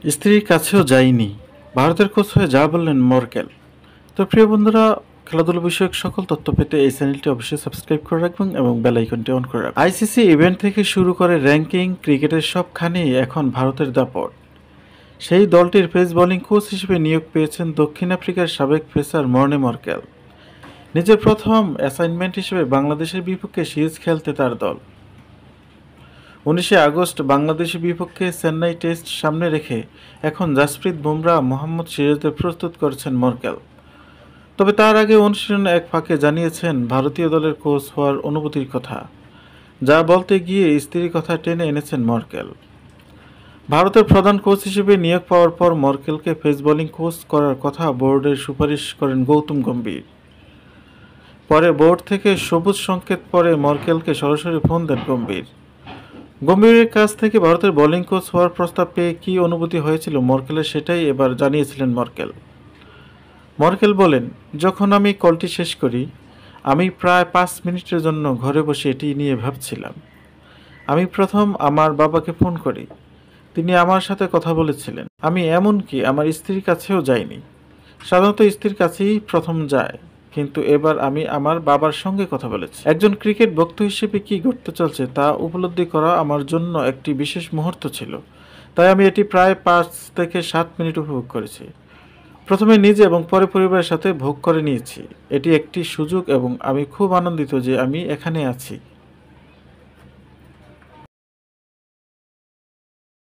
স্ত্রীর কাছেও যায়নি, ভারতের কোচ হয়ে যা বললেন মর্কেল। তো প্রিয় বন্ধুরা, খেলাধুলা বিষয়ক সকল তথ্য পেতে এই চ্যানেলটি অবশ্যই সাবস্ক্রাইব করে রাখবেন এবং বেল আইকনটি অন করে রাখবেন। আইসিসি ইভেন্ট থেকে শুরু করে র্যাঙ্কিং, ক্রিকেটের সবখানেই এখন ভারতের দাপট। সেই দলটির পেস বোলিং কোচ হিসেবে নিয়োগ পেয়েছেন দক্ষিণ আফ্রিকার সাবেক পেসার মর্নে মর্কেল। নিজের প্রথম অ্যাসাইনমেন্ট হিসেবে বাংলাদেশের বিপক্ষে সিরিজ খেলতে তার দল। 19 আগস্ট বাংলাদেশের বিপক্ষে চেন্নাই টেস্ট সামনে রেখে এখন জাসপ্রীত বুমরাহ, মোহাম্মদ সিরাজদের প্রস্তুত করছেন মর্কেল। তবে তার আগে অনুশীলনে এক ফাঁকে জানিয়েছেন ভারতীয় দলের কোচ হওয়ার অনুভূতির কথা, যা বলতে গিয়ে স্ত্রীর কথা টেনে এনেছেন মর্কেল। ভারতের প্রধান কোচ হিসেবে নিয়োগ পাওয়ার পর মর্কেলকে পেস বোলিং কোচ করার কথা বোর্ডের সুপারিশ করেন গৌতম গম্ভীর। পরে বোর্ড থেকে সবুজ সংকেত পরে মর্কেলকে সরাসরি ফোন দেন গম্ভীর। গম্ভীরের কাছ থেকে ভারতের বোলিং কোচ হওয়ার প্রস্তাব পেয়ে কী অনুভূতি হয়েছিল মর্কেলের, সেটাই এবার জানিয়েছিলেন মর্কেল। মর্কেল বলেন, যখন আমি কলটি শেষ করি, আমি প্রায় 5 মিনিটের জন্য ঘরে বসে এটি নিয়ে ভাবছিলাম। আমি প্রথম আমার বাবাকে ফোন করি, তিনি আমার সাথে কথা বলেছিলেন। আমি এমনকি আমার স্ত্রীর কাছেও যাইনি। সাধারণত স্ত্রীর কাছেই প্রথম যায়, কিন্তু এবার আমি আমার বাবার সঙ্গে কথা বলেছি। একজন ক্রিকেট ভক্ত হিসেবে কী ঘটতে চলছে তা উপলব্ধি করা আমার জন্য একটি বিশেষ মুহূর্ত ছিল, তাই আমি এটি প্রায় 5 থেকে 7 মিনিট উপভোগ করেছি। প্রথমে নিজে এবং পরে পরিবারের সাথে ভোগ করে নিয়েছি। এটি একটি সুযোগ এবং আমি খুব আনন্দিত যে আমি এখানে আছি।